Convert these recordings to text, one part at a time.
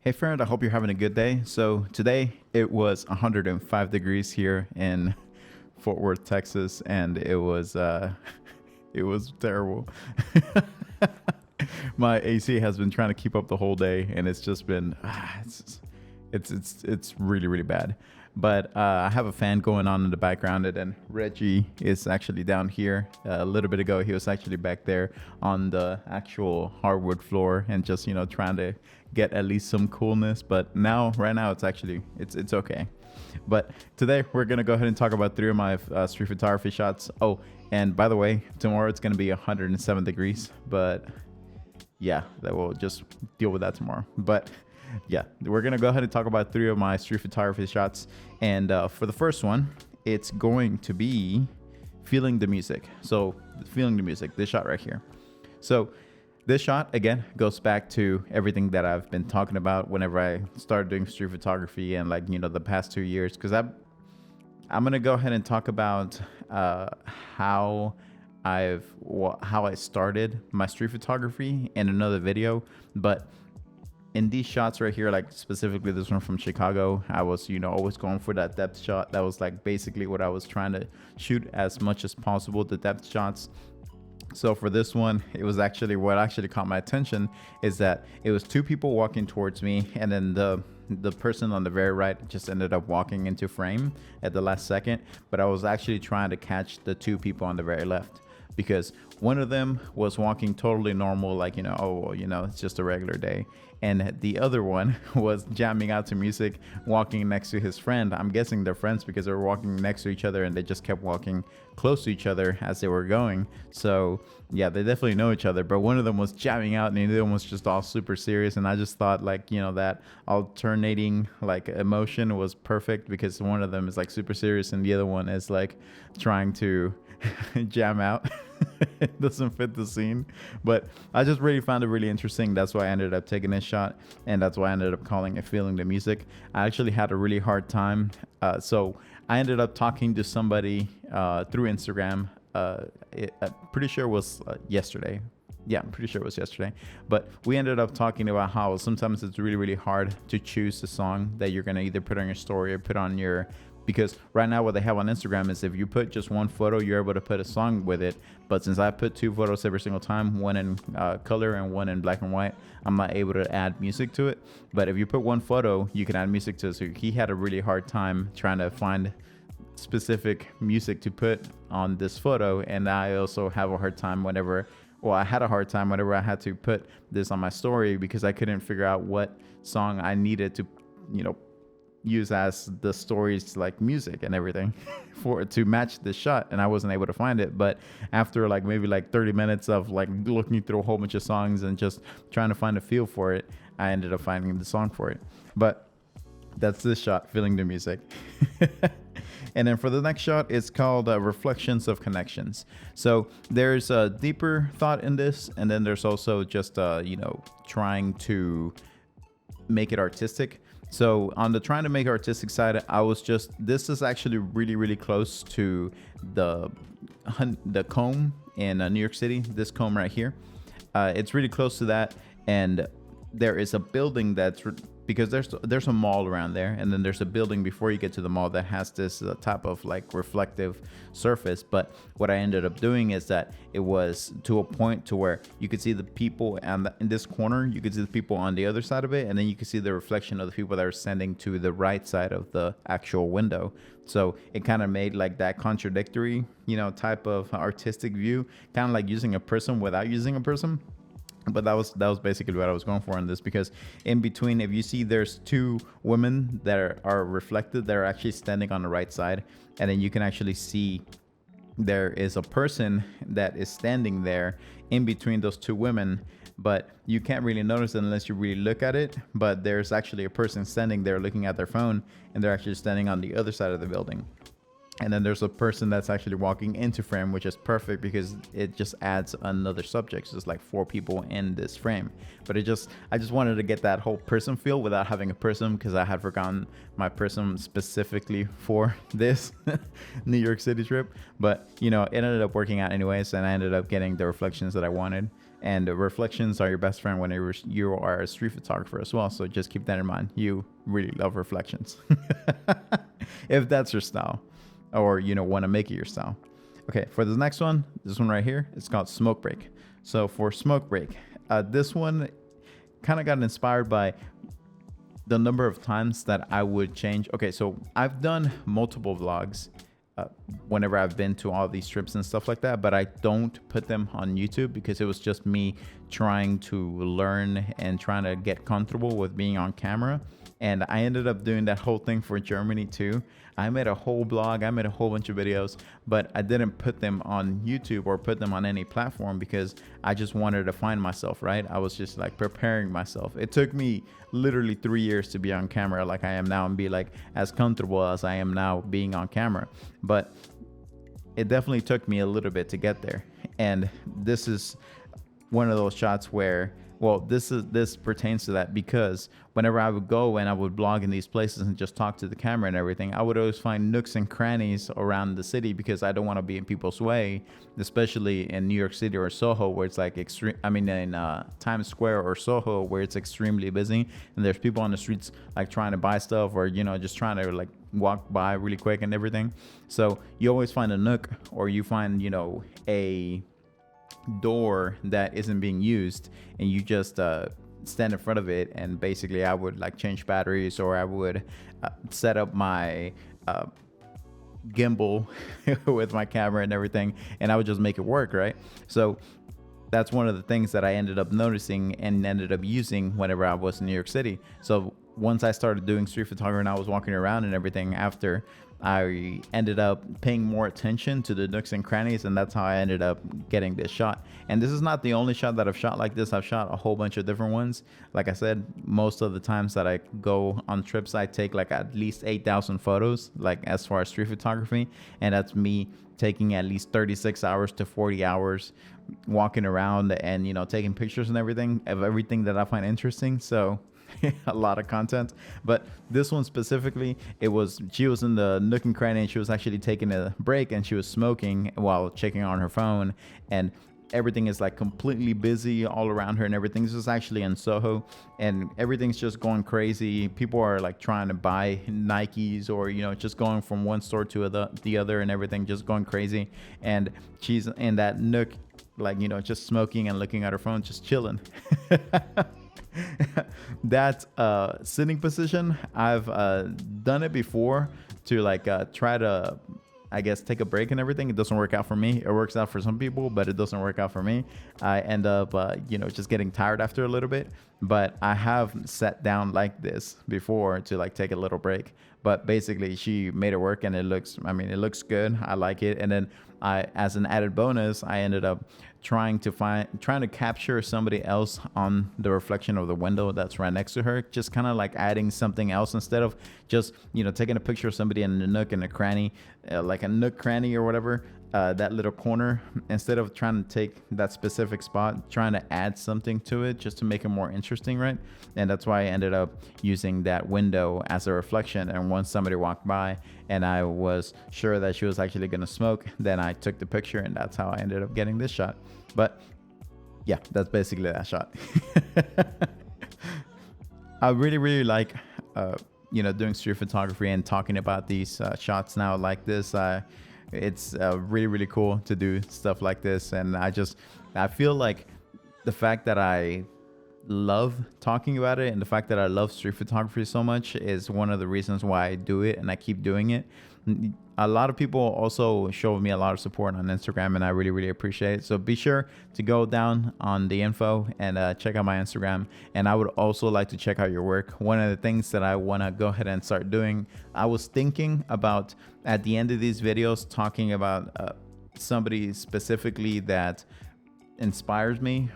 Hey friend, I hope you're having a good day. So today it was 105 degrees here in Fort Worth, Texas, and it was it was terrible. My AC has been trying to keep up the whole day, and it's just been it's really really bad. But I have a fan going on in the background, and then Reggie is actually down here. A little bit ago, he was actually back there on the actual hardwood floor, and just trying to get at least some coolness. But now, right now, it's okay. But today we're gonna go ahead and talk about three of my street photography shots. Oh, and by the way, tomorrow it's gonna be 107 degrees. But yeah, that will just deal with that tomorrow. But yeah, we're gonna go ahead and talk about three of my street photography shots. And for the first one, it's going to be feeling the music. So feeling the music, this shot right here. So this shot again goes back to everything that I've been talking about whenever I started doing street photography, and the past 2 years, because I'm gonna go ahead and talk about how I started my street photography in another video. But in these shots right here, like specifically this one from Chicago, I was always going for that depth shot. That was like basically what I was trying to shoot as much as possible, the depth shots. So for this one, it was actually what actually caught my attention is that it was two people walking towards me, and then the person on the very right just ended up walking into frame at the last second. But I was actually trying to catch the two people on the very left, because one of them was walking totally normal, like, it's just a regular day. And the other one was jamming out to music, walking next to his friend. I'm guessing they're friends because they were walking next to each other, and they just kept walking close to each other as they were going. So yeah, they definitely know each other. But one of them was jamming out, and the other one was just all super serious. And I just thought, that alternating like emotion was perfect, because one of them is like super serious and the other one is like trying to jam out. It doesn't fit the scene, but I just really found it really interesting. That's why I ended up taking this shot, and that's why I ended up calling it feeling the music. I actually had a really hard time, so I ended up talking to somebody through Instagram. I'm pretty sure it was yesterday. Yeah, I'm pretty sure it was yesterday. But we ended up talking about how sometimes it's really, really hard to choose a song that you're going to either put on your story or put on your... Because right now what they have on Instagram is if you put just one photo, you're able to put a song with it. But since I put two photos every single time, one in color and one in black and white, I'm not able to add music to it. But if you put one photo, you can add music to it. So he had a really hard time trying to find specific music to put on this photo. And I also have a hard time I had a hard time whenever I had to put this on my story, because I couldn't figure out what song I needed to, use as the story's like music and everything for it to match the shot, and I wasn't able to find it. But after maybe 30 minutes of looking through a whole bunch of songs and just trying to find a feel for it, I ended up finding the song for it. But that's this shot, feeling the music. And then for the next shot, it's called Reflections of Connections. So there's a deeper thought in this, and then there's also just trying to make it artistic. So on the trying to make artistic side, this is actually really, really close to the comb in New York City, this comb right here. It's really close to that. And there is a building because there's a mall around there, and then there's a building before you get to the mall that has this type of reflective surface. But what I ended up doing is that it was to a point to where you could see the people, and in this corner you could see the people on the other side of it, and then you could see the reflection of the people that are standing to the right side of the actual window. So it kind of made that contradictory type of artistic view, kind of like using a prism without using a prism. But that was basically what I was going for in this, because in between, if you see, there's two women that are reflected, that are actually standing on the right side, and then you can actually see there is a person that is standing there in between those two women, but you can't really notice it unless you really look at it. But there's actually a person standing there looking at their phone, and they're actually standing on the other side of the building. And then there's a person that's actually walking into frame, which is perfect because it just adds another subject. So it's like four people in this frame. But I just wanted to get that whole prism feel without having a prism, because I had forgotten my prism specifically for this New York City trip. But, it ended up working out anyways, and I ended up getting the reflections that I wanted. And reflections are your best friend whenever you are a street photographer as well. So just keep that in mind. You really love reflections if that's your style, or want to make it your style. Okay, for the next one, this one right here, it's called smoke break. So for smoke break, this one kind of got inspired by the number of times that I would change. Okay, so I've done multiple vlogs whenever I've been to all these trips and stuff like that, but I don't put them on YouTube because it was just me trying to learn and trying to get comfortable with being on camera. And I ended up doing that whole thing for Germany too. I made a whole blog, I made a whole bunch of videos, but I didn't put them on YouTube or put them on any platform because I just wanted to find myself, right? I was just like preparing myself. It took me literally 3 years to be on camera like I am now and be like as comfortable as I am now being on camera. But it definitely took me a little bit to get there. And this is one of those shots where, well, this pertains to that because whenever I would go and I would blog in these places and just talk to the camera and everything, I would always find nooks and crannies around the city because I don't want to be in people's way, especially in New York City or Soho where it's like extreme. I mean, in Times Square or Soho where it's extremely busy and there's people on the streets like trying to buy stuff or just trying to like walk by really quick and everything. So you always find a nook or you find a door that isn't being used and you just stand in front of it, and basically I would like change batteries or I would set up my gimbal with my camera and everything, and I would just make it work, right? So that's one of the things that I ended up noticing and ended up using whenever I was in New York City. So once I started doing street photography and I was walking around and everything, after I ended up paying more attention to the nooks and crannies, and that's how I ended up getting this shot. And this is not the only shot that I've shot like this. I've shot a whole bunch of different ones. Like I said, most of the times that I go on trips, I take like at least 8,000 photos, like as far as street photography. And that's me taking at least 36 hours to 40 hours walking around and, taking pictures and everything of everything that I find interesting. So a lot of content. But this one specifically, she was in the nook and cranny and she was actually taking a break and she was smoking while checking on her phone, and everything is like completely busy all around her and everything. This is actually in Soho and everything's just going crazy. People are like trying to buy Nikes or just going from one store to the other and everything, just going crazy. And she's in that nook like just smoking and looking at her phone, just chilling. That sitting position, I've done it before to like try to, I guess, take a break and everything. It doesn't work out for me. It works out for some people, but it doesn't work out for me. I end up just getting tired after a little bit. But I have sat down like this before to like take a little break. But basically she made it work and it looks good. I like it. And then as an added bonus, I ended up trying to capture somebody else on the reflection of the window that's right next to her, just kind of like adding something else instead of just taking a picture of somebody in a nook and a cranny, like a nook cranny or whatever, that little corner. Instead of trying to take that specific spot, trying to add something to it just to make it more interesting, right? And that's why I ended up using that window as a reflection. And once somebody walked by and I was sure that she was actually going to smoke, then I took the picture, and that's how I ended up getting this shot. But yeah, that's basically that shot. I really, really like, doing street photography and talking about these shots now like this. It's really, really cool to do stuff like this. And I feel like the fact that I love talking about it and the fact that I love street photography so much is one of the reasons why I do it and I keep doing it. A lot of people also show me a lot of support on Instagram, and I really, really appreciate it. So be sure to go down on the info and check out my Instagram. And I would also like to check out your work. One of the things that I want to go ahead and start doing, I was thinking about at the end of these videos talking about somebody specifically that inspires me,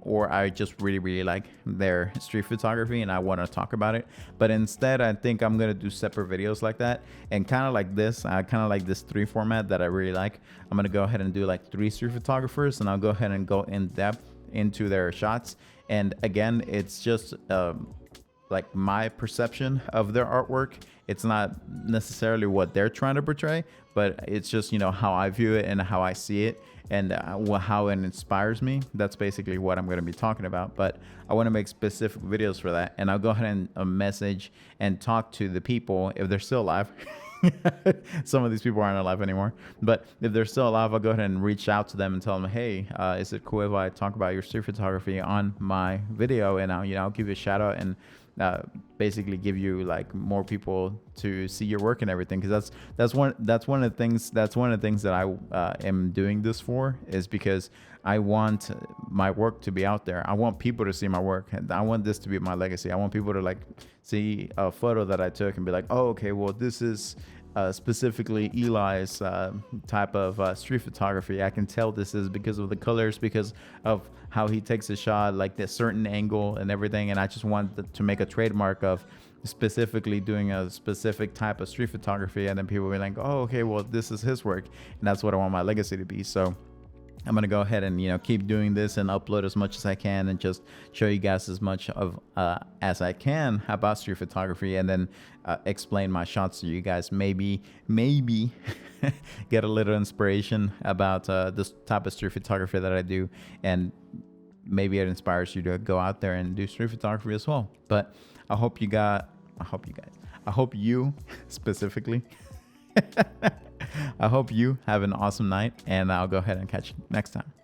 or I just really, really like their street photography and I want to talk about it. But instead, I think I'm going to do separate videos like that. And kind of like this, I kind of like this 3 format that I really like. I'm going to go ahead and do like 3 street photographers, and I'll go ahead and go in depth into their shots. And again, it's just like my perception of their artwork. It's not necessarily what they're trying to portray, but it's just, you know, how I view it and how I see it, and how it inspires me. That's basically what I'm going to be talking about. But I want to make specific videos for that, and I'll go ahead and message and talk to the people if they're still alive. Some of these people aren't alive anymore, but if they're still alive, I'll go ahead and reach out to them and tell them, hey, is it cool if I talk about your street photography on my video? And I'll give you a shout out and basically give you like more people to see your work and everything, because that's one of the things that I am doing this for, is because I want my work to be out there. I want people to see my work, and I want this to be my legacy. I want people to like see a photo that I took and be like, oh, okay, well, this is specifically Eli's type of street photography. I can tell this is because of the colors, because of how he takes a shot, like this certain angle and everything. And I just want to make a trademark of specifically doing a specific type of street photography. And then people will be like, oh, okay, well, this is his work. And that's what I want my legacy to be. So I'm going to go ahead and, you know, keep doing this and upload as much as I can and just show you guys as much of as I can about street photography, and then explain my shots to you guys. Maybe get a little inspiration about this type of street photography that I do, and maybe it inspires you to go out there and do street photography as well. But I hope you specifically I hope you have an awesome night, and I'll go ahead and catch you next time.